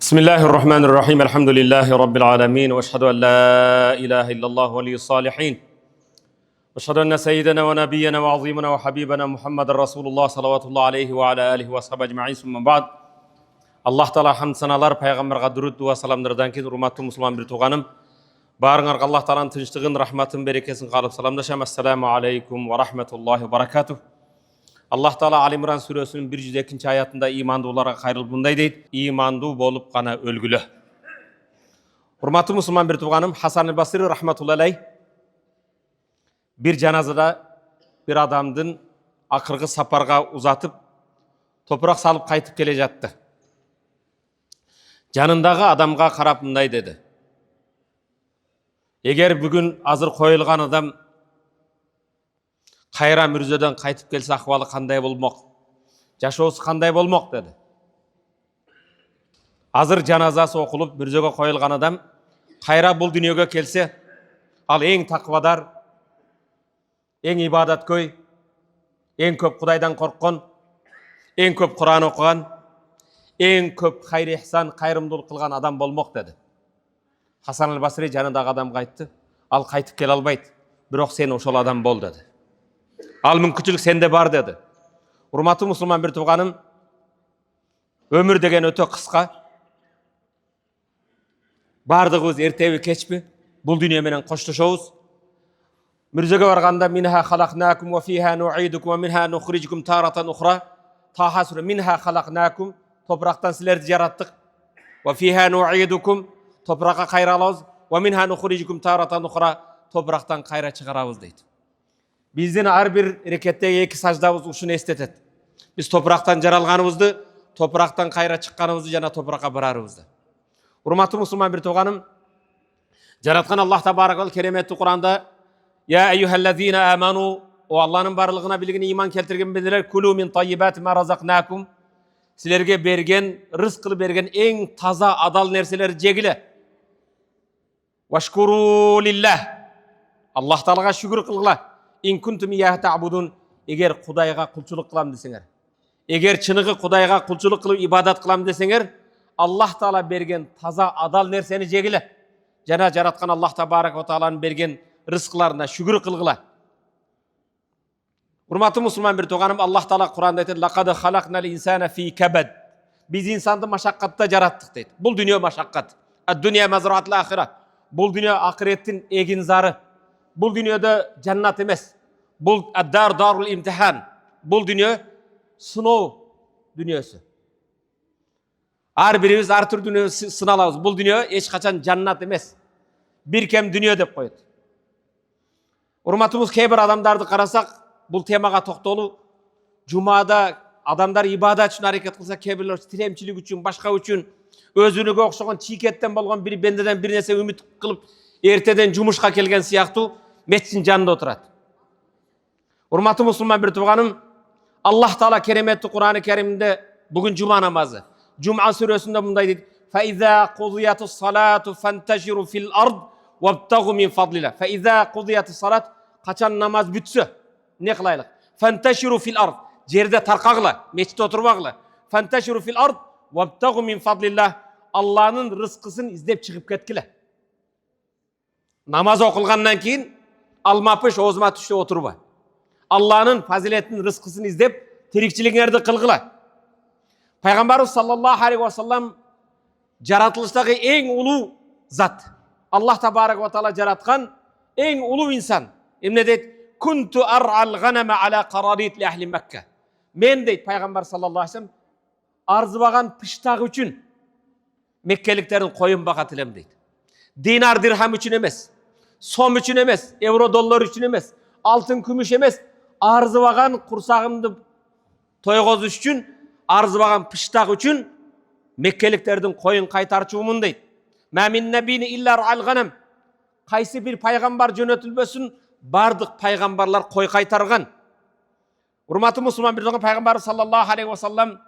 بسم الله الرحمن الرحيم الحمد لله رب العالمين واشهد ان لا اله الا الله ولي الصالحين واشهد ان سيدنا ونبينا وعظيمنا وحبيبنا محمد رسول الله صلوات الله عليه وعلى اله وصحبه اجمعين ثم بعد аллах тағала хамд саналар пайғамбарға дүрүд дуа саламдардан кейін урматтуу мусулман бир тууганым баарыңарга аллах тағаланын тынчтыгын рахматын берекесин каалап саламдашам. Ассаламу алейкум ва рахматуллахи ва баракатух. Аллах Таала Алимран сүресінің 102 аятында имандууларға кайрылып мындай дейт: имандуу болуп гана өлгүлө. Урматтуу мусулман бир тууганым, Хасан аль-Басри рахматуллахи алейх бир жаназада бир адамдын акыркы сапарга узатып топурак салып кайтып келе жатты. Жанындагы адамга карап мындай деди: эгер бүгүн азыр коюлган адам кайра мүрзөдөн кайтып келсе акыбалы кандай болмок, жашоосу кандай болмок деди. Азыр жаназасы окулуп мүрзөгө коюлган адам кайра бул дүйнөгө келсе, ал эң таквадар, эң ибадаткөй, эң көп Кудайдан корккон, эң көп Куран окуган, эң көп хайр ихсан, кайрымдуулук кылган адам болмок деди. Хасан аль-Басри жанындагы адамга айтты: ал кайтып келе албайт, бирок сен ошол адам бол деди. Ал мүмкүнчүлүк сенде бар деди. Урматтуу мусулман бир тууганым, өмүр деген өтө кыска. Бардыгыбыз эртеби кечпи бул дүйнө менен коштошобуз. Мүрзөгө барганда минха халакнакум ва фиха нуидукум ва минха нухриджукум таратан ухра. Таха сүрө минха халакнакум, топурактан силерди жараттык. Ва фиха нуидукум, топуракка кайра алабыз. Ва минха нухриджукум таратан ухра, топурактан кайра чыгарабыз дейт. Биздин ар бир рекеттеги эки саждабыз ушуну эстетет. Биз топурактан жаралганыбызды, топурактан кайра чыкканыбызды жана топуракка барарыбызды. Урматтуу мусулман бир тууганым, жараткан Аллах табарак ва кереметтүү Куранда: Я айюхаллазина аману, о Аллахнын барлыгына билген иман келтирген бенделер, кулу мин таййибати ма разакнакум, силерге берген, рызык кылып берген эң таза, адал нерселерди жегиле. Вашкуру лиллах, Аллах Таалага шүгүр кылгыла. Ин кунтум ияху та'будун, эгер Кудайга кулчулук кылам десеңер, эгер чыныгы Кудайга кулчулук кылып ибадат кылам десеңер, Аллах Таала берген таза, адал нерсени жегиле. Жана жараткан Аллах табарак ва тааланын берген рызкыларына шүгүр кылгыла. Урматтуу мусулман бир тууганым, Аллах Таала Куранда айтат: лакад халакнал инсана фи кабад. Биз инсанды машаккатта жараттык дейт. Бул дүйнө машаккат. Ад-дунья мазраатул ахира. Бул дүйнө акыреттин эгин зары. Бул дүйнөдө жаннат эмес. Бул ад-дар дарул имтихан. Бул дүйнө сыноо дүйнөсү. Ар бирибиз ар түр дүйнө сыналабыз. Бул дүйнө эч качан жаннат эмес. Бир кем дүйнө деп коет. Урматыбыз, кээ бир адамдарды карасак, бул темага токтолуу, жумада адамдар ибадат үчүн аракет кылса, кээ бирлер тиремчилик үчүн, башка үчүн, өзүнүгө окшогон чийкеттен болгон бир бендеден бир нерсе үмүт кылып, эртеден жумушка келген сыяктуу мечиттин жанында отурат. Урматтуу мусулман бир тууганым, Аллах Таала кереметтүү Кур'аны Керимде бүгүн жума намазы, Жум'a сүрөсүндө мындай дейт: "Фаиза кудиятус салату фанташиру фил ард вабтагу мин фадлила". Фаиза кудиятус салат, качан намаз бүтсө, не кылайлык? Фанташиру фил ард, жерде таркагыла, мечитте отурбагыла. Фанташиру фил ард вабтагу мин фадлила, Аллахнын рызкысын издеп чыгып кеткиле. Намаз окулгандан кийин алмапыш оозума түштү отурба. Аллахнын фазилетин, рызкысын издеп тирикчилигиңерди кылгыла. Пайгамбарыбыз саллаллаху алейхи ва саллам жаратылыштагы эң улуу зат. Аллах табарак ва таала жараткан эң улуу инсан. Эмне дейт? Кунту ар'ал ганама ала карарит ли ахли Макка. Мен дейт пайгамбар саллаллаху алейхи ва саллам арзыбаган пыштак үчүн меккеликтердин коюн багат элем дейт. Динар дирхам үчүн эмес, сом үчүн эмес, евро доллар үчүн эмес, алтын күмүш эмес, арзыбаган курсагымды тойгозуш үчүн, арзыбаган пыштак үчүн меккеликтердин коюн кайтарчумун дейт. Мамин набини иллар алганам. Кайсы бир пайгамбар жөнөтүлбөсүн, бардык пайгамбарлар кой кайтарган. Урматтуу мусулман бир тууган, пайгамбар саллаллаху алейхи ва саллам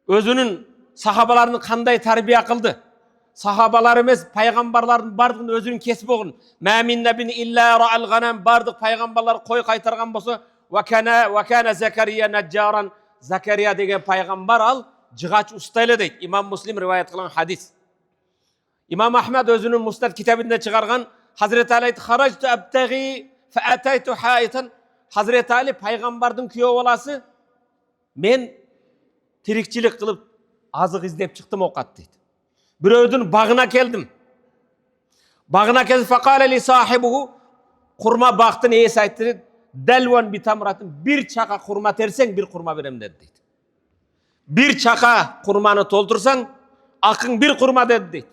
өзүнүн сахабаларын кандай тарбия кылды? Сахабалар эмес, пайгамбарлардын бардыгын өзүнүн кесип болгон. Мамин набини иллар алганам, бардык пайгамбарлар кой кайтарган болсо, ва кана Закария наджаран, Закария деген пайгамбар ал жыгач устайлы дейт. Имам Муслим риваят кылган хадис. Имам Ахмад өзүнүн Мустад китабында чыгарган, Hazreti Ali aytты: "Харажту абтагhi fa ataytu haytan." Hazreti Ali пайгамбардын күйөө баласы, мен тирикчилик кылып азык издеп чыктым окат дейт. Бирөөдүн багына келдим. Багына келип факала ли сахибуху, курма бактын ээси айтты: "Далван битамратын, бир чака курма терсең, бир курма берем" dedi дейт. Бир чака курманы толтурсаң, акың бир курма dedi дейт.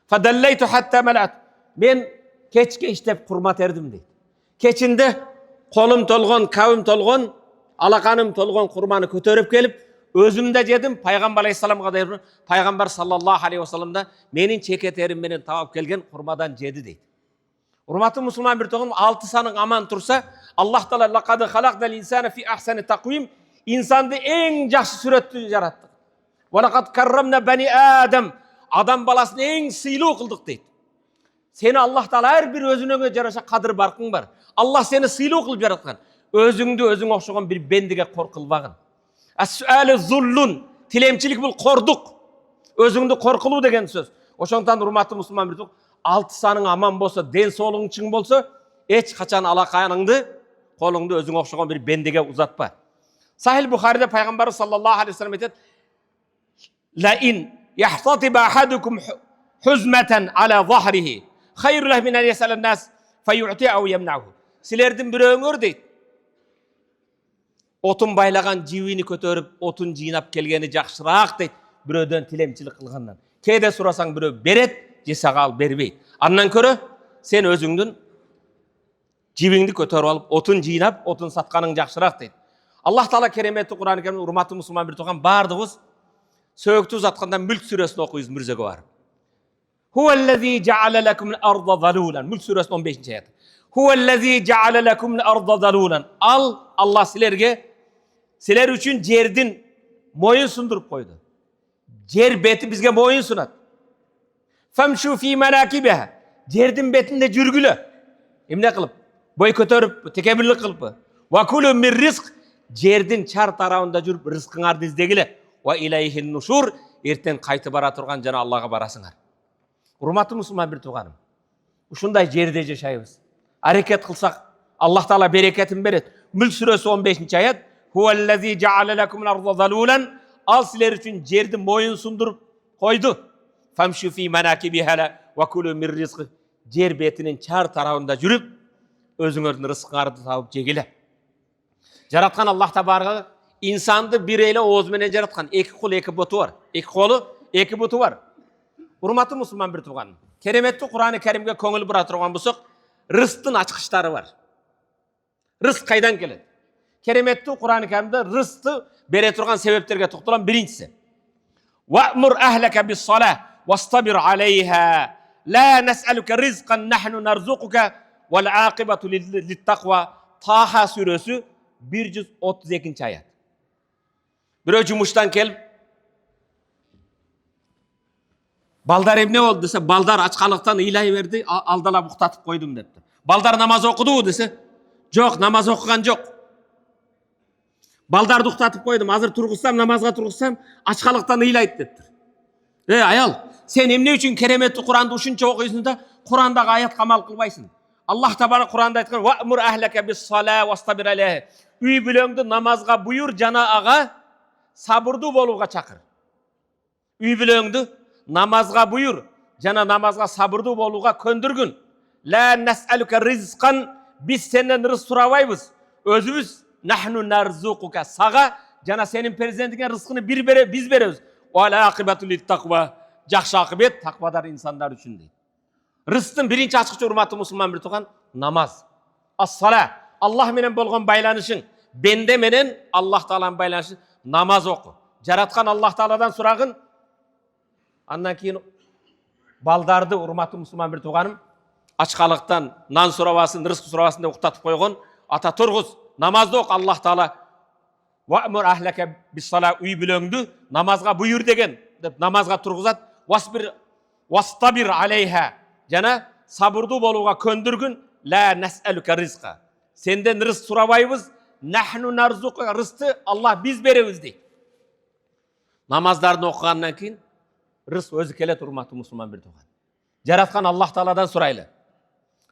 Фадаллайту хатта малат. Мен кечке иштеп курма тердим дейт. Кечинде колум толгон, кабым толгон, алаканым толгон курманы көтөрүп келип, өзүм да жедим. Пайгамбар алейхисаламга да, пайгамбар саллаллаху алейхи вассалам да менин чекетерим менен табап келген курмадан жеди дейт. Урматтуу мусулман бир тогум, 6 саның аман турса, Аллах Таала лакад халакнал инсана фи ахсани тaqвим, инсанды эң жакшы сүрөттү жараттык. Ва лакад каррамна бани адам, адам баласын эң сыйлуу кылдык дейт. Сени Аллах Таала ар бир өзүнө жараша кадыр баркың бар. Аллах сени сыйлуу кылып жараткан. Өзүңдү өзүң окшогон бир бендиге кор кылбагын. Ас-суалу зуллун, тилемчилик бул кордук. Өзүңдү кор кылуу деген сөз. Ошондон урматтуу мусулман бир 6 саның аман болсо, ден соолугуң чың болсо, эч качан алаканыңды, колуңду өзүң окшогон бир бендиге узатпа. Сахил Бухариде пайгамбар саллаллаху алейхи вассалам айтат: "Ла ин яхтатиба ахадукум хузматан ала захрихи, хайру лаху мин ан ясалан нас фаюти ау ямнаху." Силердин бирөөңөр дейт, отун байлаган жибини көтөрүп, отун жыйнап келгени жакшыраак дейт, бирөөдөн тилемчилик кылгандан. Кээде сурасаң бирөө берет, же сага ал бербейт. Андан көрө сен өзүңдүн жибиңди көтөрүп алып, отун жыйнап, отун сатканың жакшыраак дейт. Аллах Таала кереметти Кур'ан-ы Керимде, урматтуу мусулман бир турган бардыгыбыз сөөгүтү узатканда Мүлк сүрөсүн окуйбуз мүрзөгө барып. Huvallazi ja'ala lakumul arda zalulan. Мүлк сүрөсүнүн 15-ci аят. Huvallazi ja'ala lakumul arda zalulan. Allah siler üçün жердин moyun sundurup koydu. Jer beti bizge moyun sunat. Famshu fi manakibiha. Жердин betinde жүрgülü. Emne kılıp? Boy kötörüp, tekebirlik kılıp. Wa kulu min rizq. Жердин чар тарабында жүрүп рызкыңарды издегиле. Wa ilayhin nushur. Эртең кайтып бара турган жана Аллага барасыңар. Урматтуу мусулман бир тууганым, ушундай жерде жашайбыз. Аракет кылсак, Аллах Таала берекетин берет. Мүлк сүрөсү 15-ci аят. Huvallazi ja'ala lakumul arda zalulan. Al siler üçün жерди moyun sundurup koydu. Famshu fi manakibiha wa kulu min rizqi. Jer betinin çar tarabında жүрүp, özüңөрдүн рызкыңарды табып жегиле. Жараткан Аллах Табарга инсанды бир эле ооз менен жараткан. Эки кол, эки буту бар. Эки колу, эки буту бар. Урматтуу мусулман бир тууган, кереметтүү Кур'ан-ы Керимге көңүл бура турган болсок, рызктын ачкычтары бар. Рызк кайдан келет? Кереметтүү Кур'ан-ы Керимде рызкты бере турган себептерге токтолгон. Биринчиси: "Вa'мур ахлака bis-салah вастабир алейха, ла нас'алука ризкан нахну нарзукука вал акибату лит-тaqва." Таха сүрөсү 132-ci аят. Бирөө жумуштан келип, балдар эмне болду десе, балдар ачкалыктан ыйлай берди, алдалап уктатып койдум дептир. Балдар намаз окуду десе, жок, намаз окуган жок. Балдарды уктатып койдум, азыр тургузсам, намазга тургузсам, ачкалыктан ыйлайт дептир. Аял, сен эмне үчүн кереметтүү Куранды ушунча окуйсуң да, Курандагы аят камал кылбайсың? Аллах Табара Куранда айткан: "Вa'мур ахлака bis-салah вастабир алейха." Үй бүлөңдү намазга буйур, жана ага сабырдуу болууга чакыр. Үй бүлөңдү намазга буйур, жана намазга сабырдуу болууга көндүргүн. Ла нас'алука ризкан, биз сенден рызк сурабайбыз. Өзүбүз нахну нарзукука, сага жана сенин перзентиңе рызкыны биз беребиз. Ва акибату лит-тaqва, жакшы акыбет таквадар инсандар үчүн дейт. Рызктын биринчи ачкычы, урматтуу мусулман бир тууган, намаз. Ас-сала, Аллах менен болгон байланышың, бенде менен Аллах Тааланын байланышы, намаз оку. Жараткан Аллах Тааладан сурагын. Андан кийин балдарды, урматтуу мусулман бир тууганым, ачкалыктан нан сурабасын, рызк сурабасын деп уктатып койгон. Ата тургуз, намазды оку. Аллах Таала вa'мур ахлака bis-салah, үй бүлөңдү намазга буйур деген деп намазга тургузат. Вастабир алейха, жана сабырдуу болууга көндүргүн. Ла нас'алука ризка, сенден рызк сурабайбыз. Нахну нарзука, рызкты Аллах биз беребиз дейт. Namazdарды оқығаннан кейін рызық өзі келеді, урматтуу мусулман бир тууган. Жараткан Аллах Тааладан сурайлы.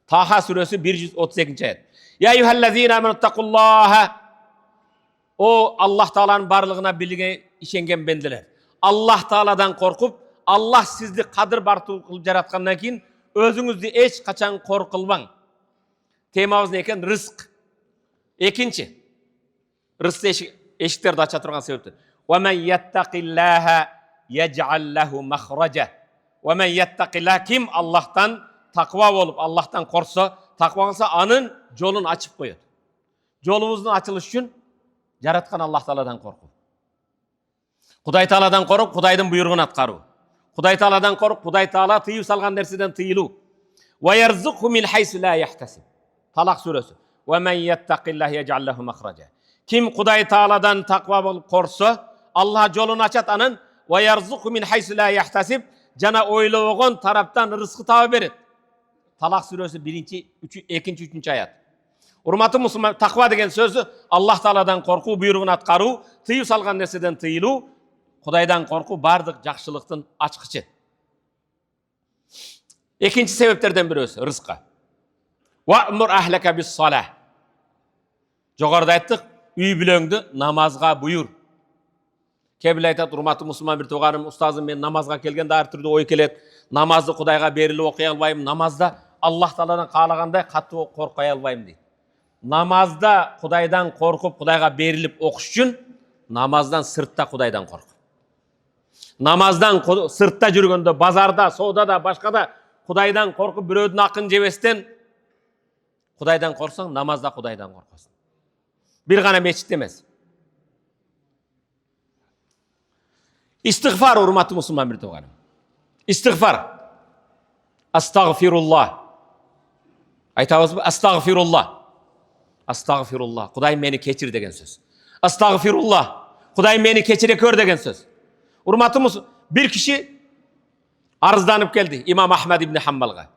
Таха сүрөсү 132 аят. Я айюхаллазина аману тақуллаха. О Аллах Тааланын барлығына билиге ишенген бенделер. Аллах Тааладан коркуп, Аллах сизди кадыр бартуу кылып жараткандан кийин өзүңүздү эч качан коркулбаң. Темабыз не экен? Рызык. Экинчи, рызык эшиктерди ача турган себептер. Ва ман яттақиллаха яджал лаху махража. Ва ман яттақиллаха, ким Аллахтан таква болуп, Аллахтан корксо, таква кылса, анын жолун ачып коет. Жолубуздун ачылышы үчүн жараткан Аллах Тааладан коркуу. Кудай Тааладан коркуп, Кудайдын буйругун аткаруу. Кудай Тааладан коркуп, Кудай Таала тыйып салган нерседен тыйылуу. Ва ярзуқху мин хайсу ла яхтасиб. Талак сүрөсү. Ва ман яттақиллаха яджал лаху махража. Ким Кудай Тааладан таква болуп корксо, Аллах жолун ачат анын. Ва ярзуқху мин хайсу ла яхтасиб. Жана ойлогон тараптан рызкы таба берет. Талак сүрөсү 2-3 аят. Урматтуу мусулман, таква деген сөзү Аллах Тааладан коркуу, буйругун аткаруу, тыйып салган нерседен тыйылуу, Кудайдан коркуу бардык жакшылыктын ачкычы. Экинчи себептерден бирөөсү рызыкка. Ва'мур ахлака бис-салах. Жогоруда айттык, үй бүлөңдү намазга буйур. Кебил айтат, урматтуу мусулман бир тууганым, устазым, мен намазга келгенде ар түрдүү ой келет. Намазды Кудайга берилип окуй албайм, намазда Аллах Тааладан каалагандай катуу коркой албайм дейт. Намазда Кудайдан коркуп, Кудайга берилип окуш үчүн намаздан сыртта Кудайдан корк. Намаздан сыртта жүргөндө, базарда, соодада, башкада Кудайдан коркуп, бирөөдүн акын жебестен Кудайдан корксоң, намазда Кудайдан коркосуң. Бир гана мечитте эмес. Истигфар, урматтуу мусулман бир тууганым. Истигфар. Астагфируллах. Айтабызбы? Астагфируллах. Астагфируллах. Кудай мени кечир деген сөз. Астагфируллах. Кудай мени кечире көр деген сөз. Урматтуу мусулман, бир киши арызданып келди имам Ахмад ибн Хамбалга.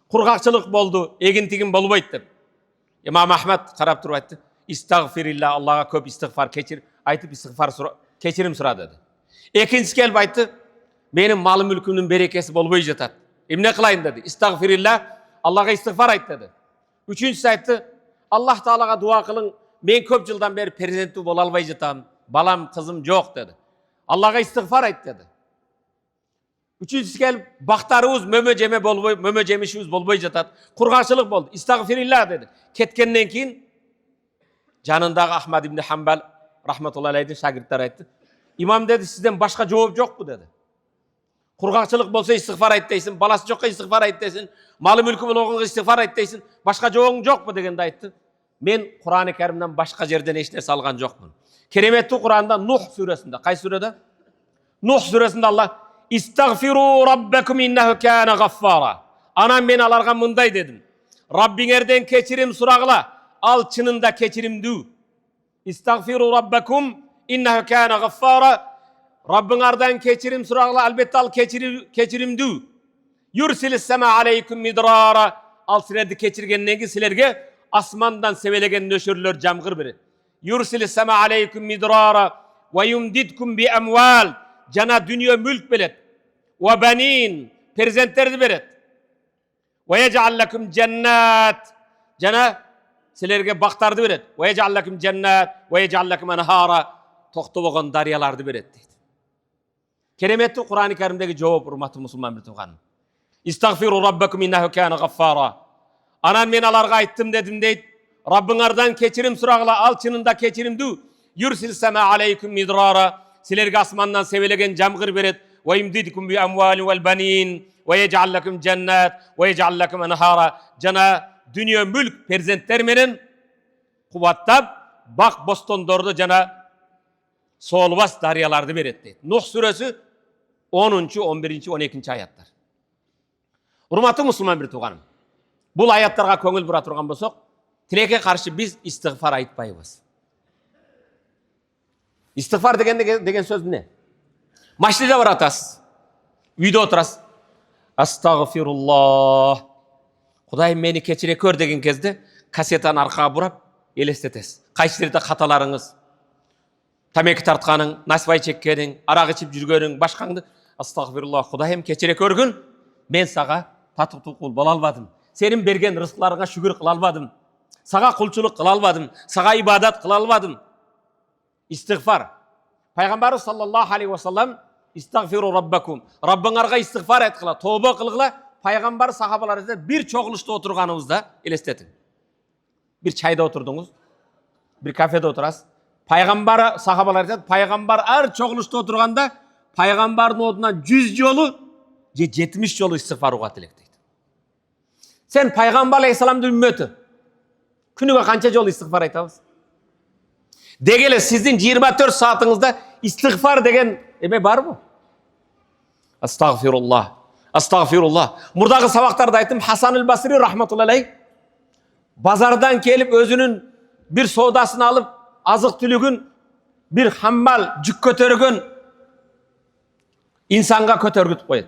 Кургакчылык болду, эгин-тигин болбойт деп. Имам Ахмад карап туруп айтты: "Истагфирилла, Аллага көп истигфар кечир, айтып истигфар кечирим сура" деди. Экинчisi келип айтты: "Менин мал мүлкүмдүн берекеси болбой жатат. Эмне кылайын" деди. "Истагфирилла, Аллага истигфар айт" деди. Үчүнчүсү айтты: "Аллах Таалага дуа кылың, мен көп жылдан бери перзенттүү боло албай жатам, балам, кызым жок" деди. "Аллага истигфар айт" деди. Үчүнчүсү келип, "Бактарыбыз мөмө жемишибиз болбой жатат, кургакчылык болду, истагфирилла" деди. Кеткенден кийин жанындагы Ахмад ибн Хамбал рахматуллахи алейхи шагирттери айтты: "Имам деди, сизден башка жооп жокпу" деди. Кургакчылык болсо истигфар айт дейсиң, баласы жокко истигфар айт дейсиң, малы мүлкү болгонго истигфар айт дейсиң, башка жообуң жокпу дегенде айтты: "Мен Кур'ан-ы Каримден башка жерден эч нерсе алган жокмун." Кереметтүү Кур'анда Нух сүрөсүндө, кай сүрөдө? Нух сүрөсүндө Аллах: "Истагфиру раббакум иннаху кана гаффара." Анан мен аларга мындай дедим: "Раббиңерден кечирим сурагыла, ал чынында кечиримдүү." Истагфиру раббакум иннаху кана гаффара. Раббыңардан кечирим сурагыла, албетте ал кечиримдүү. Юрсилис сама алейкум мидрара. Ал силерди кечиргенден кийин силерге асмандан себелеген нөшөрлөр жамгыр берет. Юрсилис сама алейкум мидрара ва юмдидкум би амвал. Жана дүнүйө мүлк берет. Ва банин, перзенттерди берет. Ва яджал лакум жаннат. Жана силерге бактарды берет. Ва яджал лакум жаннат ва яджал лакум анхара. Токтобогон дарыяларды берет дейт. Кереметтүү Кур'ан-ы Каримдеги жооп, урматтуу мусулман бир тууганым. Истагфиру раббакум иннаху кана гаффара. Анан мен аларга айттым дедим дейт: "Раббыңардан кечирим сурагыла, ал чынында кечиримдүү. Юрсил сама алейкум мидрара. Силерге асмандан себелеген жамгыр берет. Ва имдидкум би амвалин вал банин. Ва яджал лакум жаннат ва яджал лакум анхара." Жана дүнүйө мүлк, перзенттер менен кубаттап, бак бостондорду жана соолбас дарыяларды берет дейт. Нух сүрөсү 10, 11, 12 аяттар. Урматтуу мусулман бир тууганым, бул аяттарга көңүл бура турган болсок, тилекке каршы биз истигфар айтпайбыз. Истигфар деген сөз эмне? Машинада баратасыз, үйдө отурасыз. Астагфируллах. Кудай мени кечире көр деген кезде кассетаны аркага бурап элестетесиз. Кайсы жерде каталарыңыз, Темеки тартқаның, насыбай чеккенің, арақ ішіп жүргенің, башқаңды астағфирулла, Құдайым кечіре көргін, мен саға тату құл бола албадым. Сенің берген рызқларыңа шүгір қыла албадым. Саға құлшылық қыла албадым. Саға ибадат қыла албадым. Истигфар. Пайғамбары саллаллаху алейхи уассалам истагфиру раббакум. Раббыңарға истигфар айтқыла, тоба қылғыла. Пайғамбар сахабалар айтты, бір чоғылышта отырғаныңызда елестетің. Bir çayda oturdunuz, bir kafede oturasız. Peygamber sahabalar dedi, Peygamber her çoğuluşta oturganda Peygamber'in odundan 100 yolu 70 yolu istiğfar ugat dilekti. Sen Peygamber Aleyhisselam'ın ümmeti. Günüge kança yolu istiğfar aytabız? Degele sizin 24 saatınızda istiğfar degen eme var mı? Estağfirullah. Estağfirullah. Buradaki sabahlarda aytım Hasan el-Basri rahmetullahi aleyh bazardan gelip özünün bir sodasını alıp azık tülügün bir hammal cük kötörgün insanga kötörgüt koyat.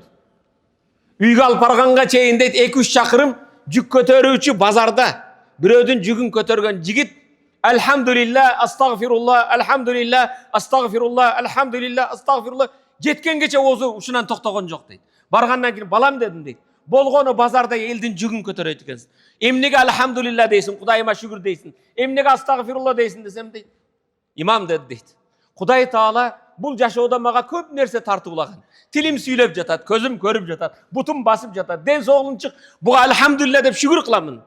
Uyga alıp barganга çeyin deyt 2-3 çakırım cük kötörüçü bazarda birödün cügün kötörgön jigit elhamdülillah astagfirullah elhamdülillah astagfirullah elhamdülillah astagfirullah jetken geçe ozu uşunan toktogon jok deyt. Bargandan keyin balam dedim deyt. Bolgonu bazarda eldin jügün kötöröйт ekенсиң. Emnege elhamdülillah deysin, Kudayıma şükür deysin. Emnege astagfirullah deysin desem deyt. İmam dedi deyt. Kuday Taala bul jaşooda maga köp nerse tartуулаган. Tilim süylep jatat, közüm körüp jatat, butum basıp jatat. Den soğulun çık. Bu elhamdülillah dep şükür kılamın.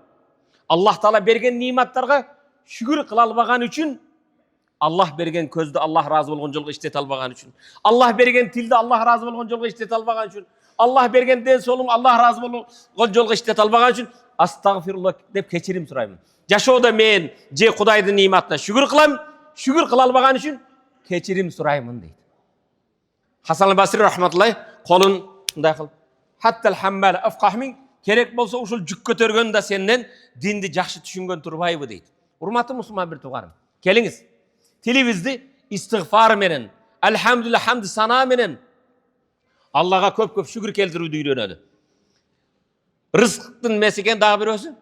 Allah Taala bergen nimetlerge şükür kıla albagan üçün Allah bergen közde Allah razı bolgon jolgo işlete albagan üçün. Allah bergen tilde Allah razı bolgon jolgo işlete albagan üçün. Allah bergen den soğulun Allah razı bolgon jolgo işlete albagan üçün. Astagfirullah dep keçirim surayım. Jaşooda men je Kudaydın nimetine şükür kılam, şükür kıla albagan üçün keçirim surayım deydi. Hasan el-Basri rahmetullahi kolun bunday kılıp hattal hammal afqahmin kerek bolsa uşul jük kötörgön da senden dindi jakşı düşüngön turbayбы deydi. Urmatlı musulman bir tuğarım. Keliniz. Tilibizdi istiğfar menen, elhamdülillah hamd sana menen Allah'a köp şükür keltirүүdü үйrөнödü. Rızkın mesiken daha bir özü.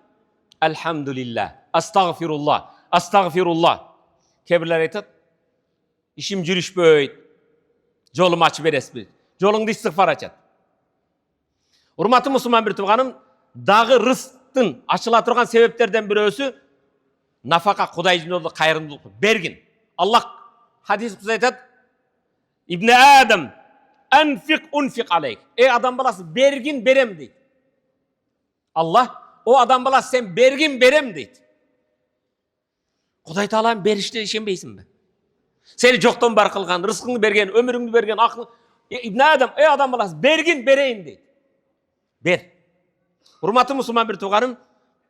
Elhamdülillah, astagfirullah, astagfirullah. Kebirler aytat, işim jürüşpöyt, jolum açıp beresmi. Jolungdu istiğfar açat. Urmatlı musulman bir tuğanım, dağı rızkın açıla turgan sebeplerden bir özü, nafaka Kudaycın oldu kayrımdılık bergin. Allah hadis kuzay aytat, İbni Adam, enfik unfik aleyk. Ey adam balası bergin berem deydi. Allah o adam balası sen bergin berem deydi. Kuday Taala'nın berişte işenbeysin mi? Seni jokton bar kılgan, rızkını bergen, ömrüngdü bergen, aklı. İbni Adam, ey adam balası bergin bereyim deydi. Ber. Hurmatlı musulman bir tuğanım.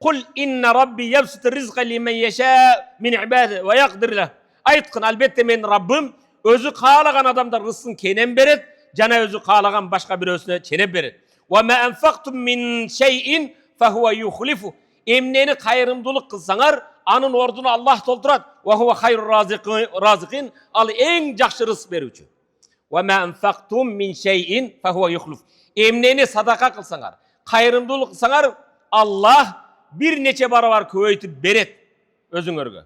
Kul inna rabbi yabsutu rizqa limen yasha min ibadihi ve yaqdir leh. Aytqın albatta men Rabbim özü kalagan adamlar rızkını kenen beret, jana özü kalagan başka bir özüne çenep beret. Ve ma enfaqtum min şey'in fehuve yukhlifu. Emneni kayrımdılık kılsaňar, anın ordunu Allah tolturat. Ve huve hayrur razikin. Al en jakşı rızk berүүçü. Ve ma enfaqtum min şey'in fehuve yukhlifu. Emneni sadaka kılsaňar, kayrımdılık kılsaňar, Allah bir neçe barabar köbeytip beret özüňörge.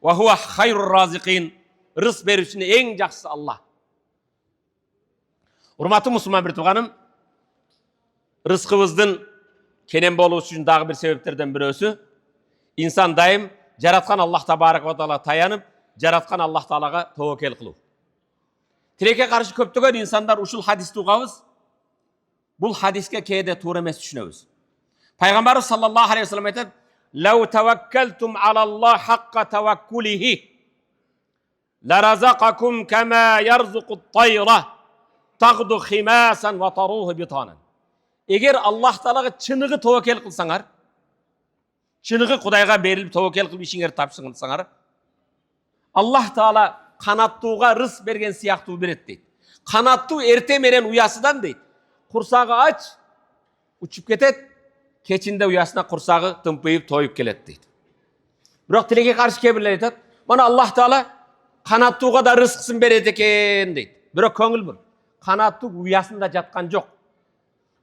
Ve huve hayrur razikin. Rızk berүүçüne en jakşısı Allah. Urmatlı musulman bir tuğanım, rızkımızdın kenen boluu üçün dagı bir sebeplerden birisi, insan daim jaratkan Allah tabarak ve taala tayanıp, jaratkan Allah Taalaga tawakkel kıluu. Tileke karşı köptögön insanlar uşul hadis tuğabız, bul hadiske kede tuğra emes düşünöbüz. Peygamber sallallahu aleyhi ve sellem aytar, "Lev tevekkeltum alallah hakka tevekkulihi, la razaqakum kema yarzuqut tayra, tağdu khimasan ve taruhu bitanan." Eger Allah Taalaga çınıgı tawakkel kılsaňar, çınıgı Kudayga berilip tawakkel kılıp işiňerdi tapşyrsaňar, Allah Taala kanattuğa rızk bergen siýakty beret deyt. Kanattu erte meren uyasıdan deyt. Kursağı aç, uçup ketet, keçinde uyasına kursağı tımpıyıp toyup kelet deyt. Biroq tilege karşı kebirler aytat, mana Allah Taala kanattuğa da rızkısın beret eken deyt. Biroq köngül bul. Kanattu uyasında jatkan jok.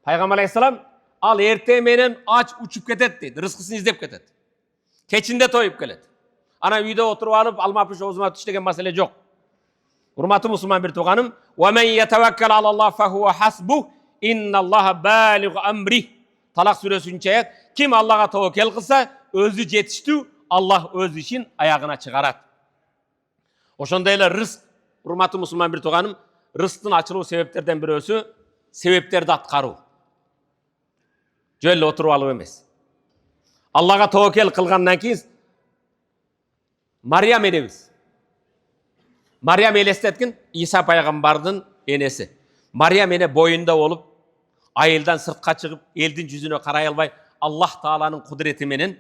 Peygamber Aleyhisselam al erte menen aç uçup ketet deydi. Rızkısını izlep ketet. Keçinde toyup kelet. Ana үйde oturup alıp alma piş ozma tuş деген mesele yok. Hurmatlı Müslüman bir tuğanım. وَمَنْ يَتَوَكَّلْ عَلَى اللّٰهِ فَهُوَ حَسْبُهُ اِنَّ اللّٰهَ بَالِغُ أَمْرِهِ. Talak suresi ayet. Kim Allah'a tevekkel kılsa özü yetişti, Allah öz işin ayağına çıkarat. Oşondayla rızk, hurmatlı Müslüman bir tuğanım, rızkın açılуу sebeplerden birisi sebeplerdi atkaruu. Жölle oturup alıp emes. Allah'a tevekkel kılgandan keyin Maryam enemiz. Maryam elestetkin İsa paygambardın enesi. Maryam ene boyunda olup ayıldan sırtqa çıkıp eldin yüzüne karay alбай Allah Taala'nın kudreti menen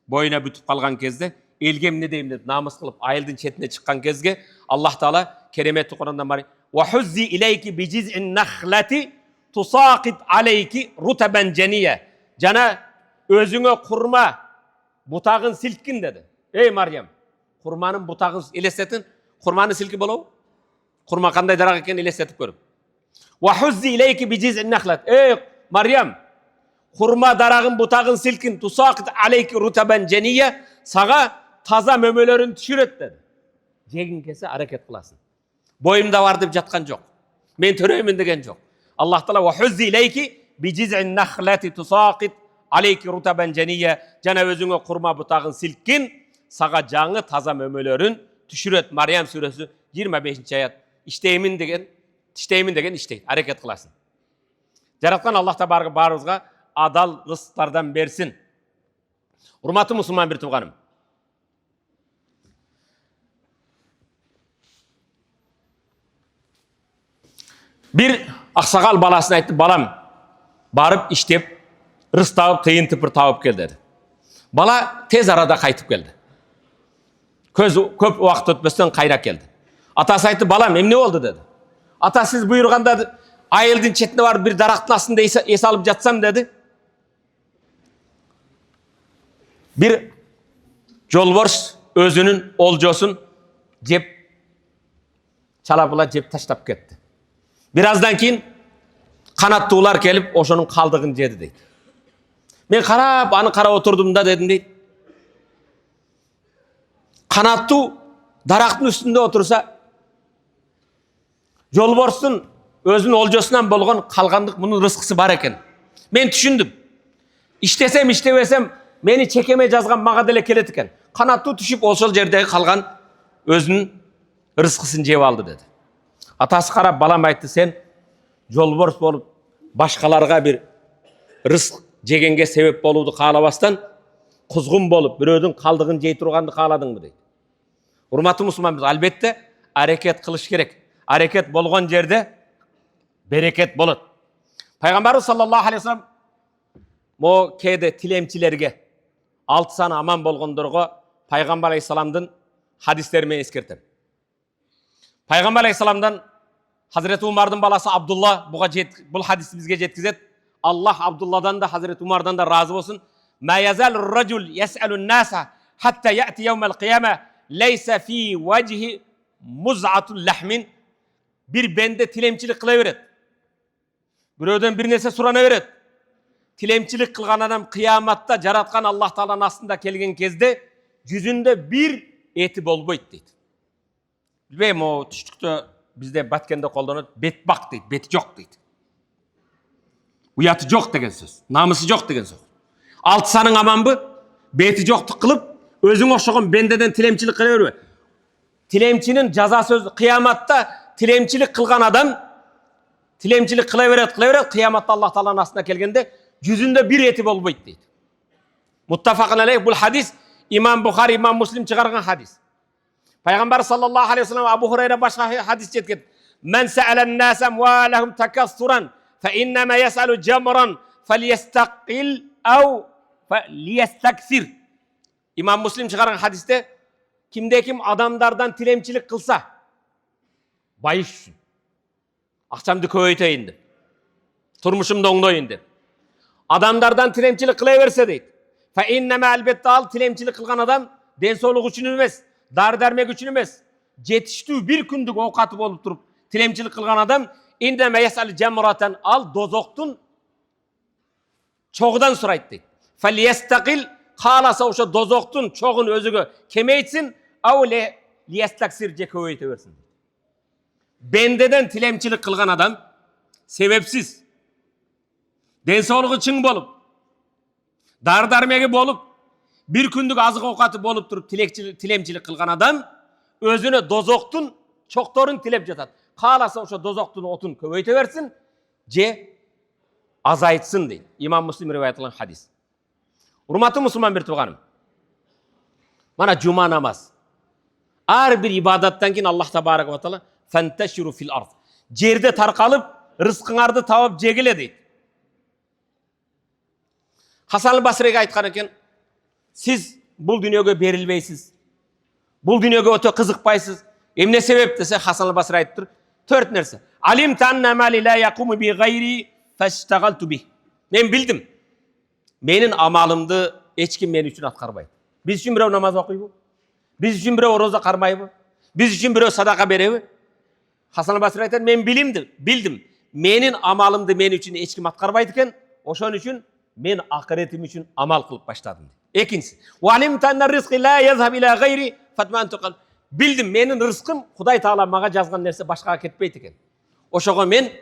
boyuna бүтүп kalgan kezde elgem ne deyim dedi namus kılıp ayıldın çetine çıkkan kezde Allah Taala keremetli Kur'an'dan bari وَحُزِّ إِلَيْكِ بِجِزْءِ النَّخْلَةِ تُسَاقِطْ عَلَيْكِ رُتَبًا جَنِيًّا. Cana özüne kurma butağın silkin dedi. Ey Maryam, kurmanın butağın elesetin, kurmanın silki bolu. Kurma kanday darak eken elesetip görüp. وَحُزِّ إِلَيْكِ بِجِزْءِ النَّخْلَةِ. Ey Maryam, kurma darağın butağın silkin تُسَاقِطْ عَلَيْكِ رُتَبًا جَنِيًّا. Sağa taza mömelerini düşüret dedi. Jegin kese hareket kılasın. Boyumda var deyip jatkan yok. Men töreymin degen yok. Allah Taala وَحُزِّ إِلَيْكِ بِجِزْءِ النَّخْلَةِ تُسَاقِطْ عَلَيْكِ رُتَبًا جَنِيًّا. Jana özüne kurma butağın silkin, sağa жаңы taza mömelerin düşüret. Maryam suresi 25. ayet. İşteyimin degen işteyt. Hareket kılasın. Jaratkan Allah Taala barımızga adal rızıklardan bersin. Hurmatlı Müslüman bir tuğanım. Bir aksakal balasına aytты, balam barıp iştep, rızk tağıp, tıyın tıpır tağıp gel dedi. Bala tez arada kaytıp geldi. Köp vakit ötmesinden kayrak geldi. Atası aytты, balam emne oldu dedi. Ata siz buyurganda ayıldın çetine var bir daraktın aslında es alıp jatsam dedi. Bir jolbors özünün olcosun cep çalapıla cep taşlap ketti. Birazdan keyin kanattılar kelip oşonun kaldığını jedi deydi. Men karap, anı karap oturdum da dedim deydi. Kanattu daraktın üstünde otursa jolborsun özünün olcosundan bolgon kalgandık bunun rızkısı var eken. Men düşündüm. İştesem iştebesem meni çekeme жазган maga dele kelet eken. Kanattu düşüp olşol jerdegi kalgan özünün rızkısını jеп aldı dedi. Atası karap balam aytты, sen jolbors bolup başkalarga bir rızk jegenge sebep boluudu kaalabастан kuzgun bolup birödün kaldığını jey turganды kaaladыңбы deydi. Hurmatlı Müslüman, albatta hareket kılış gerek. Hareket bolgon jerde bereket bolat. Peygamberimiz sallallahu aleyhi ve sellem mo kede tilemçilerge 6 sana aman bolgondorgo Peygamber aleyhissalamdın hadislerime eskertem. Peygamber aleyhissalamdan Hazreti Umar'dın balası Abdullah bu hadisi bizge jetkizet. Allah Abdullah'dan da Hazreti Umar'dan da razı olsun. Ma yazalur racul yes'alun nasa hatta ya'ti yevmel kıyame leysa fi vecihi muz'atul lahmin. Bir bende tilemçilik kılaveret. Biröden bir nese surana veret. Tilemçilik kılgan adam kıyamatta jaratkan Allah Taala'nın aslında kelgen kezde yüzünde bir eti bolboyt deydi. Bilbeyim o tüştükte bizde Batkende kollanır betbak deydi, beti yok deydi. Uyatı yok degen söz, namusu yok degen söz. Altı sanın aman bu, beti yoktuk kılıp özün oşoğun bendeden tilemçilik kılaverme. Tilemçinin jaza sözü kıyamatta tilemçilik kılgan adam tilemçilik kılaveret kıyamatta Allah Taala'nın aslında kelgende yüzünde bir eti bolboyt deydi. Muttafaqın aleyh bu hadis İmam Bukhari, İmam Muslim çıkargan hadis. Peygamber sallallahu aleyhi ve sellem Abu Hureyre başka hadis jetket. Men se'alen nase amwalahum takassuran fe innema yes'alu jamran felyestaqil ev felyestaksir. İmam Muslim çıkaran hadiste kimde kim adamlardan tilemçilik kılsa bayış üçün. Akşamdı köyüteyin de. Turmuşumda oңdoyun de. Adamlardan tilemçilik kılaverse deydi. Fe innema elbette al tilemçilik kılgan adam densoluk üçün emes, dar dermek üçün emes. Jetiştүү bir kündük ovkatı bolup turup tilemçilik kılgan adam indeme yesal cemraten al dozoktun çoğudan surayt deydi. Felyestaqil Қаласа ошо дозоқтун чоғын өзүгө кемейтсин, ауле лиястаксир же көбөйтө берсин. Бендеден тилемчилик кылган адам себепсиз, ден соолугу чың болуп, дар-дармеги болуп, бир күндүк азык оокаты болуп туруп тилемчилик кылган адам өзүнө дозоктун чокторун тилеп жатат. Кааласа ошо дозоктун отун көбөйтө берсин же азайтсын дейт. Имам Муслим риваят кылган хадис. Урматтуу мусулман бир тууганым, мана жума намаз ар бир ибадаттан кийин Аллах табарак ва таала фанташиру фил ард, жерде таркалып рызкыңарды табып жегиле дейт. Хасан аль-Басриге айткан экен, сиз бул дүйнөгө берилбейсиз, бул дүйнөгө өтө кызыкпайсыз. Эмне себеп десе, Хасан аль-Басри айтыптыр, 4 нерсе. Алим танна мали ла якуму би гайри фаштагалту би. Мен билдим, менин амалымды эч ким мен үчүн аткарбайт. Биз үчүн бирөө намаз окуйбу? Биз үчүн бирөө орозо кармайбы? Биз үчүн бирөө садака береби? Хасан аль-Басри айтат, мен билдим, менин амалымды мен үчүн эч ким аткарбайт экен, ошон үчүн мен акыретим үчүн амал кылып баштадым. Экинчиси, валим танна ризқи ла язхаб ила гайри фатманту кал. Билдим, менин рызкым Кудай Таала мага жазган нерсе башкага кетпейт экен. Ошого мен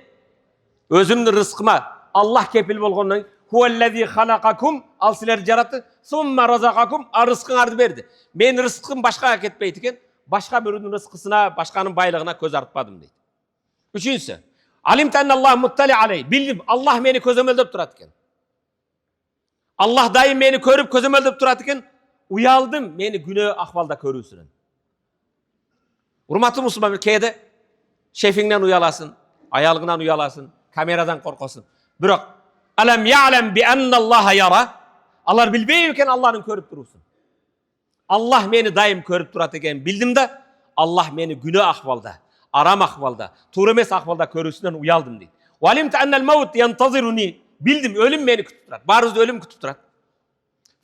өзүмдүн рызкыма Аллах кепил болгондон хуаллази халакакум, ал силерди жаратты, сумма разакакум, рызкыңарды берди. Мен рызкым башкага кетпейт экен, башка бирөөнүн рызкысына, башканын байлыгына көз артпадым дейт. Үчүнчүсү, алим танна Аллах муттали алей. Билдим, Аллах мени көзөмөлдөп турат экен. Аллах дайым мени көрүп көзөмөлдөп турат экен. Уялдым мени күнөө акыбалда көрүүсүнөн. Урматтуу мусулман, кээде шефиңден уяласың, аялыңдан уяласың, камерадан коркосуң. Бирок алам я'лам би анна Аллаха яра. Алар билбейби экен Аллахын көрүп туруусун. Аллах мени дайым көрүп турат экен. Билдим да, Аллах мени күнөө акыбалда, арам акыбалда, туура эмес акыбалда көрүүсүнөн уялдым дейт. Валим таннал маут янтазируни. Билдим, өлүм мени күтүп турат. Баарыбызды өлүм күтүп турат.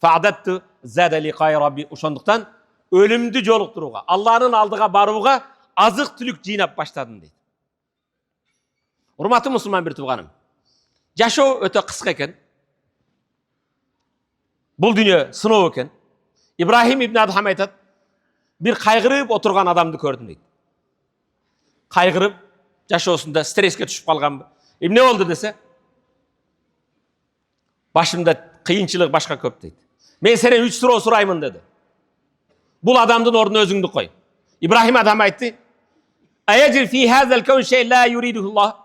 Фa'адатtu зада лиқай рабби. Ошондуктан өлүмдү жолуктурууга, Аллахтын алдыга барууга азык түлүк жыйнап баштадым дейт. Урматтуу мусулман бир тууганым, жашоо өтө кыска экен. Бул дүйнө сыноо экен. Ибрахим ибн Адхам айтат, бир кайгырып отурган адамды көрдүм дейт. Кайгырып, жашоосунда стресске түшүп калганбы? Эмне болду десе, башымда кыйынчылык башка көп дейт. Мен сенен 3 суроо сураймын деди. Бул адамдын ордуна өзүңдү кой. Ибрахим адам айтты, аяжир фи хазал каун шей ла юридуху Аллах.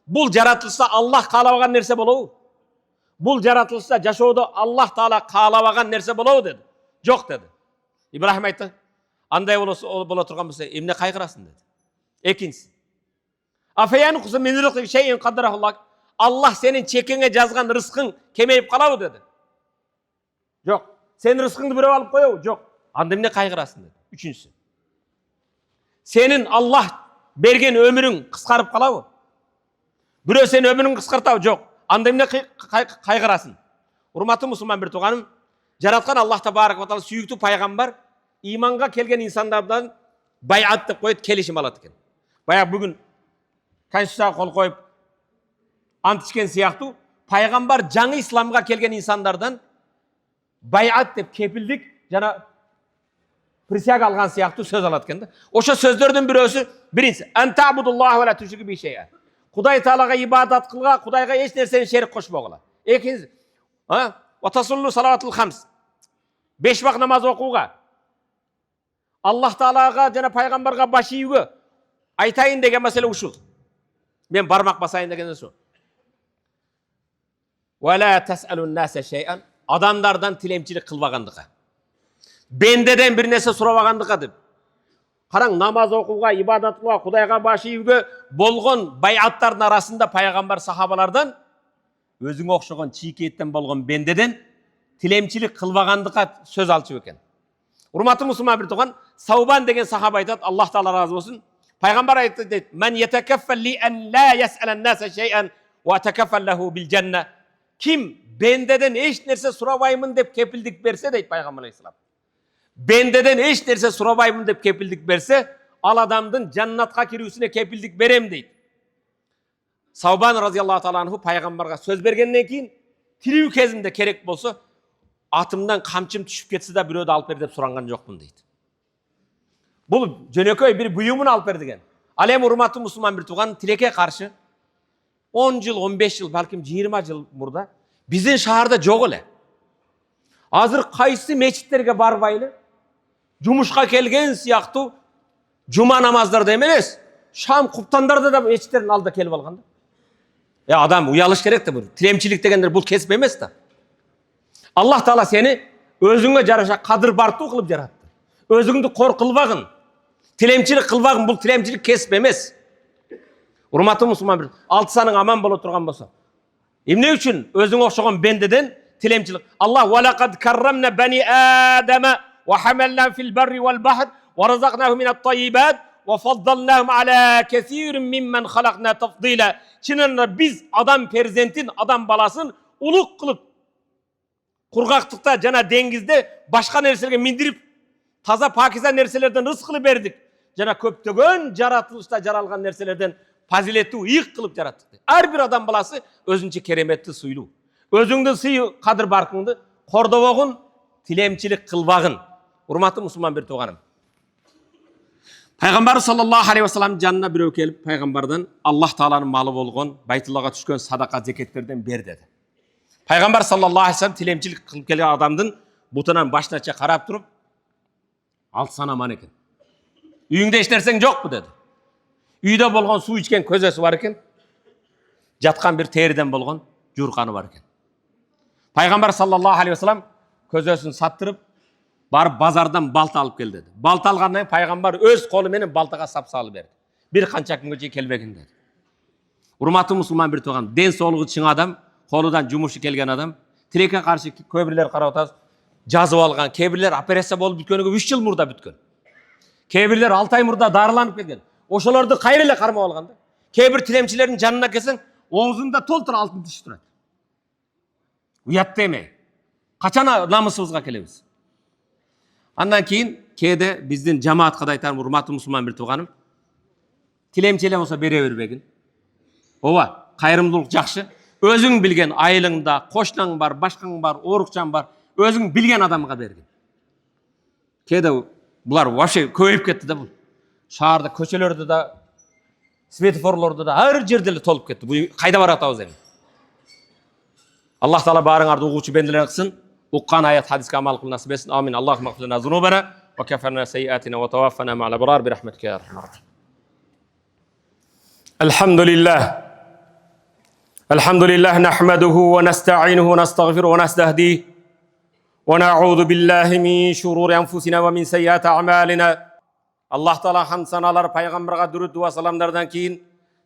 Бул жаратылса Аллах каалабаган нерсе болобу? Бул жаратылса жашоодо Аллах Таала каалабаган нерсе болобу деди. Жок деди. Ибрахим айтты, андай боло турган болсо эмне кайгырасың деди. Экинчиси, афаян кусу мин ризқи шейин каддарахуллах. Аллах сенин чекеңе жазган рызкың кемейип калабы деди. Жок. Сен рызкыңды бирөө алып коебу? Жок. Анда эмне кайгырасың деди. Үчүнчүсү, сенин Аллах берген өмүрүң кыскарып калабы? Бирөө сенин өмүрүңдү кыскартабы? Жок. Анда эмне кайгырасың? Урматтуу мусулман бир тууганым, жараткан Аллах табарак ва таала сүйүктүү пайгамбар иманга келген инсандардан байат деп коет, келишим алат экен. Баягы бүгүн конституцияга кол коюп ант ичкен сыяктуу, пайгамбар жаңы исламга келген инсандардан байат деп кепилдик жана присяга алган сыяктуу сөз алат экен да. Ошо сөздөрдүн бирөөсү, биринчиси, антабудуллаха ва ла тушрику би шей'a. Кудай Таалага ибадат кылга, Кудайга эч нерсени шерик кошпогула. Экинчиси, ва тасуллу салаватул хамс. 5 вакыт намаз окууга, Аллах Таалага жана пайгамбарга баш ийүүгө айтайын деген маселе ушул. Мен бармак басайын деген ошо. Ва ла тасалун наса шей'ан. Адамдардан тилемчилик кылбагандыгы. Бендеден бир нерсе сурабагандыгы деп. Караң, намаз окууга, ибадат кылууга, Кудайга баш ийүүгө болгон байаттардын арасында пайгамбар сахабалардан өзүңө окшогон чийкеттен болгон бендеден тилемчилик кылбагандыкка сөз алчу экен. Урматтуу мусулман бир туган, Саубан деген сахаба айтат, Аллах Таала разы болсун. Пайгамбар айтты дейт, "Мен ятакаффал ли ан ла ясалан наса шей'ан ва такаффал лаху бил жанна." Ким бендеден эч нерсе сурабаймын деп кепилдик берсе дейт пайгамбар алейхисалам. Бендеден эч нерсе сурабаймын деп кепилдик берсе, ал адамдын жаннатка кирүүсүнө кепилдик берем дейт. Саубан разияллаху таала анху пайгамбарга сөз бергенден кийин тирүү кезинде керек болсо атымдан қамчым түшіп кетсе де біреуді алып бер деп сұранған жоқпын дейді. Бұл жөнөкөй бір бұйымын алып бер деген. Ал эми урматтуу мусулман бир тууган, тилекке каршы 10 жыл, 15 жыл, балким 20 жыл мурда биздин шаарда жок эле. Азыр кайсы мечиттерге барбайлы, жумушка келген сыяктуу жума намаздарда эмес, шам куптандарда да мечиттердин алдына келип алган да. Адам уялыш керек да, бул тиремчилик дегендер бул кесип эмес да. Аллах Таала сени өзүңө жараша кадыр бартуу кылып жаратты. Өзүңдү кор кылбагын, тилемчилик кылбагын, бул тилемчилик кесип эмес. Урматтуу мусулман, бир 6 саның аман боло турган болсо, эмне үчүн өзүңө окшогон бендеден тилемчилик? Аллах валакад каррамна бани адама ва хамална фил барри вал бахр ва разакнахум минат тайибат ва фаддалнахум ала касирин мимман халакна тафдила. Чынында биз адам перзентин, адам баласын улук кылып, кургактыкта жана деңгизде башка нерселерге миндирип, таза пакиза нерселерден рызкылы бердик. Жана көптөгөн жаратылышта жаралган нерселерден фазилеттүү ыйык кылып жараттык. Ар бир адам баласы өзүнчө кереметти суйлуу. Өзүңдүн сый кадыр баркыңды кордобогун, тилемчилик кылбагын. Урматтуу мусулман бир тууганым. Пайгамбар саллаллаху алейхи вассалам жанына бирөө келип, пайгамбардан Аллах Тааланын малы болгон, Байтуллага түшкөн садака зекеттерден бер деди. Пайгамбар саллаллаху алейхи вассалам тилемчилик кылып келген адамдын бутунан башынача карап туруп, 6 сана аман экен. Үйүңдө эч нерсең жокпу деди. Үйдө болгон суу ичкен көзөсү бар экен. Жаткан бир териден болгон журканы бар экен. Пайгамбар саллаллаху алейхи вассалам көзөсүн саттырып, барып базардан балта алып кел деди. Балта алгандан пайгамбар өз колу менен балтага сап салып берди. Бир канча күнгө чейин келбегин деди. Урматтуу мусулман бир тууган, ден соолугу чың адам, колудан жумушу келген адам, тилекке каршы көй бирлер карап атабыз, жазып алган, кээ бирлер операция болуп бүткөнүгө 3 жыл мурда бүткөн. Кээ бирлер 6 ай мурда дарыланып келген. Ошолорду кайра эле кармап алган да. Кээ бир тилемчилердин жанына келсең, оозунда толтура алтын тиш турат. Уят деме. Качан намысыбызга келебиз? Андан кийин кээде биздин жамаатка да айтарым, урматтуу мусулман бир тууганым, тилемчиле болсо бере бербегин. Ооба, кайрымдуулук жакшы. Өзүң билген айылыңда кошунаң бар, башкаң бар, оорукчаң бар, өзүң билген адамга бергин. Кээде булар вообще көбөйүп кетти да бул. Шаарда, көчөлөрдө да, светофорлордо да, ар жерде эле толуп кетти. Бул кайда баратабыз эми? Аллах Таала баарыңарды угуучу бенделер кылсын. Уккан аят хадиске амал кылып насип этсин. Амин. Аллахумма гфир лана зунубана ва каффирна сайyiatina ва таваффана мa'al abrar bi rahmatika ya arhamar rahimin. Alhamdulillah. Alhamdulillah nahmaduhu wa nasta'inuhu wa nastaghfiruhu wa nastahdihi wa na'udhu billahi min shururi anfusina wa min sayyiati a'malina. Allah Taala hamd sanalar пайгамбарга дүрүт дуа саламдардан кийин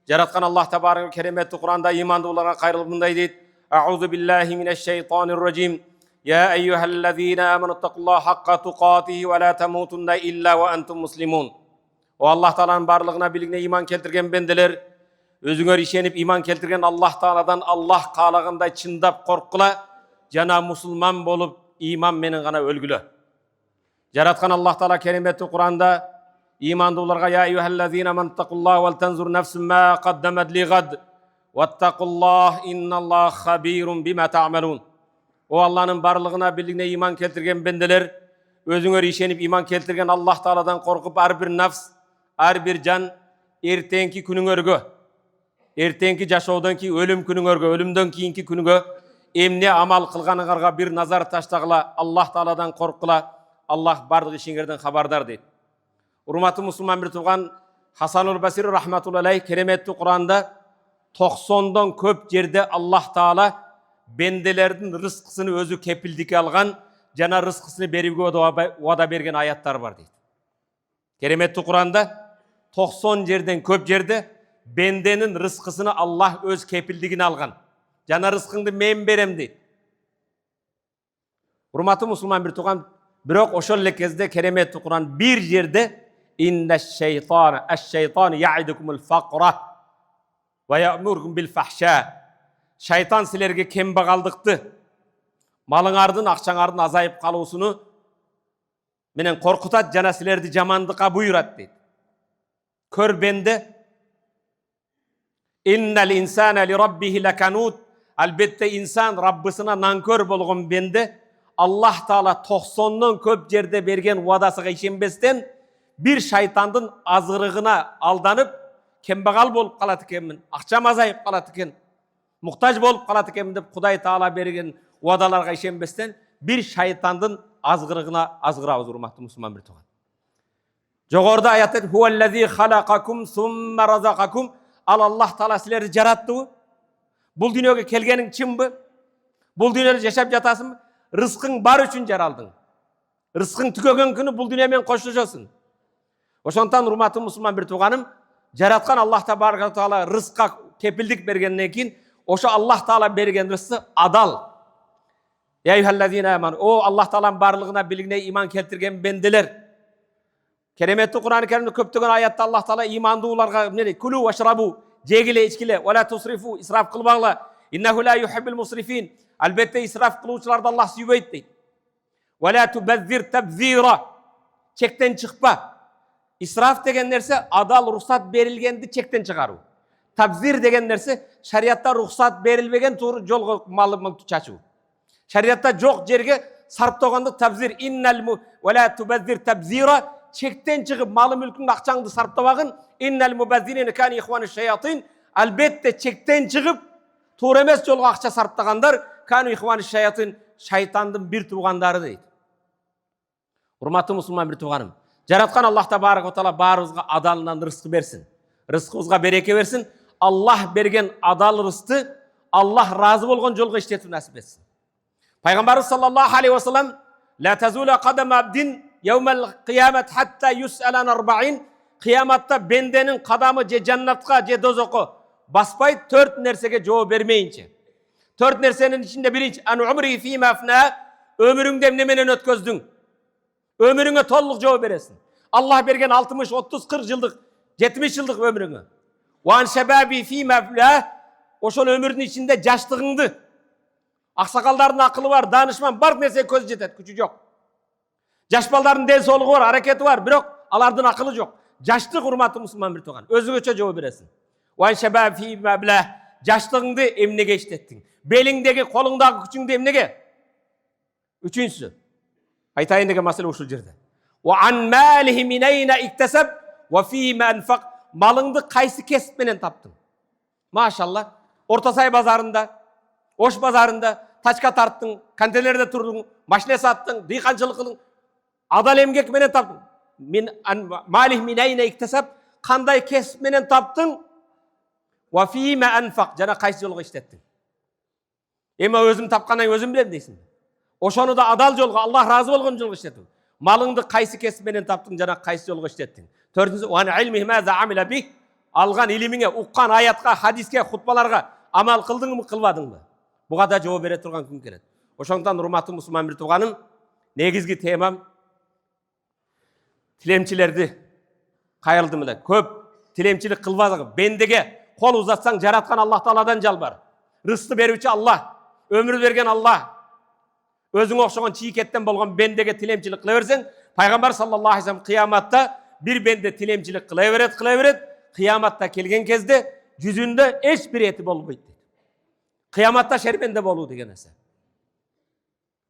жараткан Аллах табарак кереметтүү Куранда имандууларга кайрылып мындай дейт: А'удhu billahi minash shaytanir rajim. Ya ayyuhallazina amanu taqullaha haqqa tuqatihi wa la tamutunna illa wa antum muslimun. O Allah Taalанын барлыгына билигине иман келтирген бенделер, өзүңөр ишенип иман келтирген Аллах Тааладан Аллах каалагандай чындап корккула, жана мусулман болуп иман менен гана өлгүлө. Жараткан Аллах Таала кереметтүү Куранда имандууларга я ayyuhallazina amanu taqullaha wal tanzur nafsun ma qaddamat lighad wattaqullaha innalloha khabirun bima ta'malun. O Allah'ın barlığına birliğine iman keltirgen bendeler, özüңөр ишенип iman keltirgen Allah Taala'dan korkup ar bir nafs, ar bir can ertenki күнүңөргө, ertenki жашоодон кийин өлүм күнүңөргө, өлүмдөн кийинки күнүгө эмне амал кылганыңарга bir назар таштагыла, Allah Taala'dan корккула. Allah бардык ишиңерден хабардар дейт. Урматтуу мусулман бир тууган, Хасанул Басри рахматуллахи алейх кереметтүү Куранда 90дон көп жерде Аллах Таала бенделердин рызкысын өзү кепилдикке алган, жана рызкысын берүүгө вада берген аяттар бар дейт. Кереметтүү Куранда 90 жерден көп жерде бенденин рызкысын Аллах өз кепилдигине алган. Жана рызкыңды мен берем дейт. Урматтуу мусулман бир тууган, бирок ошол эле кезде кереметтүү Куран бир жерде ash-shaytanu ya'idukumul faqra wa ya'murukum bil fahsha. Шайтан силерге кембагалдыкты, малыңардын, акчаңардын азайып калуусуну менен коркутат, жана силерди жамандыкка буйрат дейт. Көр бенде innal insana li rabbih lakanut. Албетте инсан Раббысына нанкөр болгон бенде Allah Taala 90'dan köp yerde bergen vadasıga işenbestен bir şaytandın azgırığına aldanıp kembagal bolup kalat ekenmin, akçam azayıp kalat eken, muhtaç bolup kalat ekenmin dep Kuday Taala bergen vadalarga işenbestен bir şaytandın azgırığına azgırabız urmatlı Müslüman bir tuğan. Jogorda ayatda huvellezî halakakum summa razakakum. Allah Taala sizleri jarattı. Bul dünyaga kelgenin çimbi? Bul dünyada yaşap jatasın? Rızkın bar üçün jaraldın. Rızkın tükegen günü bul dünyamen koşuşasın. Oşontan urmatlı Müslüman bir tuğanım, jaratkan Allah Taala rızka kepildik bergenden keyin oşo Allah Taala bergen rızkı adal. Ya eyyuhellezîne âmenû. O Allah Taala'nın barlığına bilgine iman keltirgen bendeler. Keremetli Kur'an-ı Kerim'de köptügen ayette Allah Taala imandı ularga ne kulu veşrabu jegile içkile ve la tusrifu israf kılbagla innehu la yuhibbul musrifin. Elbette israf kıluvchilardı Allah süybeyt deydi. Ve la tubezzir tebzira. Çekten çıkpa. İsraf degen nerse adal ruhsat berilgendi çekten çıkarı. Tabzir degen nerse şeriatta ruhsat berilmegen toğru jolga malı çaçu. Şeriatta çok jerge sarptogandık tabzir innel ve la tubezzir tebzira. Çekten çıkıp malı mülkün akçandı sarptabagın innel mubezzirine kan ihvanı şeyatin. Elbette çekten çıkıp toğru emes jolga akça sarptagandar kan ihvanı şeyatin şeytandın bir tuğandarı deydi. Hurmatlı Müslüman bir tuğanım. Jaratkan Allah Tebaraka ve Teala barımızga adalından rızkı versin. Rızkımızga bereke versin. Allah bergen adal rızkı Allah razı bolgan jolga işletip nasip etsin. Peygamberimiz sallallahu aleyhi ve sellem la tazula qadam abdin yevmel kıyamet hatta yus'alan 40. Kıyamatta bendenin kadamı je cennatga je dozoko baspay 4 nersege жооп bermeyince. 4 nersenin içinde birinci an umri fi mafna ömrüngde nemenen ötkөzdüң. Ömrüňe tolluk жооп beresin. Allah bergen 60, 30, 40 yıllık, 70 yıllık ömrüňe. Wa an şebabi fi mafla oşol ömrünün içinde jaşlığыңды. Aksakalların akıllı var, danışman bar nerse köz jetet, küçü yok. Jaş balların den soluğu var, hareketi var, birok alardın akıllı yok. Jaşlık hurmatlı Müslüman bir tuğan. Özüňeçe жооп beresin. Wa an şebabi fi mafla jaşlığыңды emnege işlettin. Belingdeki, kolungdaki küçüňdi emnege? Üçüncüsü. Aytayın degen masale uşul jerde. Wa an malihi min ayna iktesab wa fima anfaq. Malыңды kaysı kesip menen taptın? Maşallah. Ortasay bazarında, Oş bazarında taçka tarttın, konteynerde turdun, maşine sattın, dıykançılık kıldın. Adal emgek menen taptın. Min malih min ayna iktesab. Kanday kesip menen taptın? Wa fima anfaq. Jana kaysı jolga işlettin? Ema özüm tapkandan özüm bilem deysin. Oşonu da adal jolga, Allah razı bolgan jolga işlettin. Malыңды kaysı kesip menen taptın, jana kaysı jolga işlettin? Dördüncüsü, wa ilmihi maza amila bih. Algan ilimiňe, ukkan ayatga, hadiske, hutbalarga amal kıldın mı, kılmadın mı? Buga da жооп bere turgan gün kelet. Oşoňdan urmatly Müslüman bir tuğanım, negizgi temam tilemçilerdi kayıldım ele. Köp tilemçilik kılbadyň. Bendege kol uzatsaň jaratkan Allah Taala'dan jalbar. Rızkı berүүçi Allah, ömür bergen Allah. Özüň okşogan çiýketten bolgan bendege tilemçilik kıla berseň, Peygamber sallallahu aleyhi ve sellem kıyamatta bir bende tilemçilik kıla beret. Kıyamatta kelgen kezde yüzünde hiç bir eti bolboýt. Kıyamatta şerbende boluu degen ese.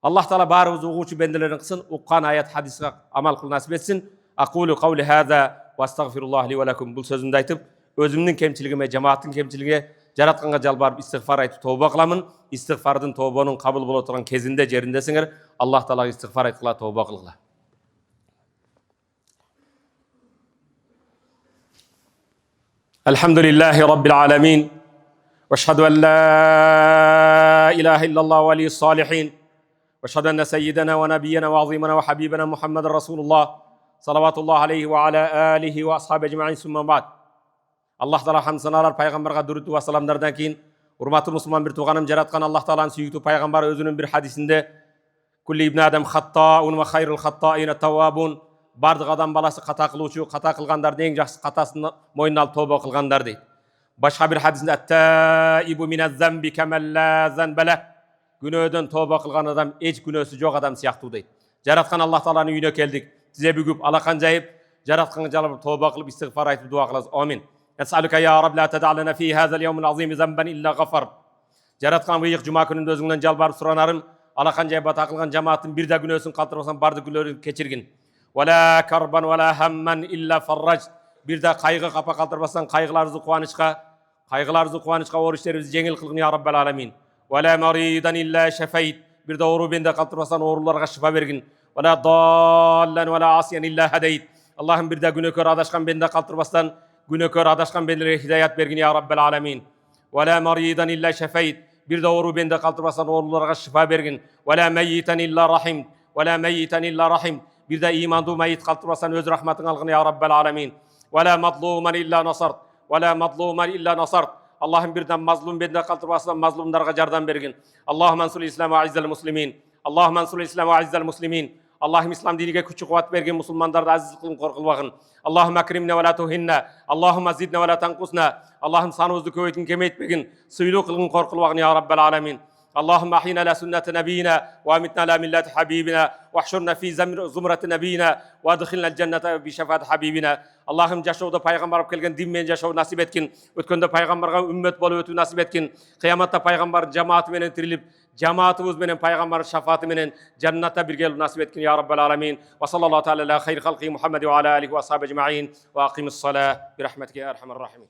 Allah Taala barыбызды uguçu bendelerin kılsın, ukkan ayat hadisga amal kıl nasip etsin. Aqulu qawli hada wa astaghfirullah li ve lekum. Bu sözümde aytıp özümdün kemçiligime, cemaatin kemçiligine jaratkanга jalbarıp istiğfar aytıp tawba kılamun. İstiğfardın tawbanın kabul bolup turgan kezinde jerindesiňer. Allah Taala istiğfar aytkıla, tawba kılgıla. Elhamdülillahi Rabbil alemin. Ve eşhedü en la ilahe illallah veliyus salihin. Ve eşhedü enne seyyidena ve nebiyyena ve azimena ve habibena Muhammeden Resulullah. Salavatullah aleyhi ve ala alihi ve ashabi ecma'in summa ba'd. Allah Taala hamd sanalar Peygamberge durut ve salamlardan keyin hurmatly Müslüman bir tuğanım jaratkan Allah Taala'nın süýgütü Peygamber özünün bir hadisinde kulli ibn adam hatta'un ve hayrul hatta'ina tawwabun. Bardyk adam balası kata kıluvçu, kata kılgandardan en jakşy katasyny moýnuna alyp tawba kılgandar deydi. Başka bir hadisinde at-taibu minez-zembi kemel la zenbele. Günöden tawba kılgan adam hiç günösü jok adam siýakty deydi. Jaratkan Allah Taala'nın üýüne keldik. Size bügüp alakan jayıp jaratkan jalap tawba kılıp istiğfar aytıp dua kılabız. Amin. Es'aluka ya Rab la tad'alana fi hadzal yawmil azim zamban illa ghafar. Jaratkan bu juma gününde özüňden jalbaryp suranarym. алақанжай бата қылған жамааттың бір да күнәсін қалтырмасан, барды күнәлерін кешіргін. Вала карбан вала хамман илля фарраж. Bir de kaygı kapa kaldırmasan kaygılarınızı kuvvanışka oruçlarınızı cengil kılgın ya Rabbel alemin. Ve la maridan illa şefeyt. Bir de oru bende kaldırmasan orularga şifa vergin. Ve la dallan ve la asiyan illa hedeyt. Allah'ım bir de günökör adaşkan bende kaldırmasan günökör adaşkan bende hidayet vergin ya Rabbel alemin. Ve la maridan illa şefeyt. Bir de oru bende kaldırmasan orularga şifa vergin. Ve la meyyiten illa rahim. Ve la meyyiten illa rahim. Bir de imandu meyyit kaldırmasan öz rahmetin algın ya Rabbel alemin. ولا مظلوما إلا نصرت ولا مظلوما إلا نصرت اللهم بردن مظلوم بدنا قلترباسان مظلوم درجة جردان برگin اللهم انصر الإسلام وعز المسلمين اللهم انصر الإسلام وعز المسلمين اللهم İslam diniga kuch kuvvet bergin musulmandardı aziz kılın korkulbagın اللهم أكرمنا ولا تهنا اللهم زدنا ولا تنقصنا اللهم sanımızdı köbeytin kemetmegin suylu kılın korkulbagın ya Rabbel alemin اللهم احينا على سنة نبينا وامتنا على ملة حبيبنا واحشرنا في زمرة نبينا وادخلنا الجنة بشفاعة حبيبنا اللهم جاشوda peygamber kelgen dinmen jaşaw nasip etkin ötkönde peygamberge ümmet bolup ötü nasip etkin kıyamatda peygamber cemaati menen tirilip cemaatımız menen peygamber şefaati menen cennete birge nasip etkin ya Rabbel alemin ve sallallahu teala ala hayr halqi Muhammed ve ala alihi ve ashabi ecmaîn ve aqimis salah bi rahmetike ya erhamer rahimin.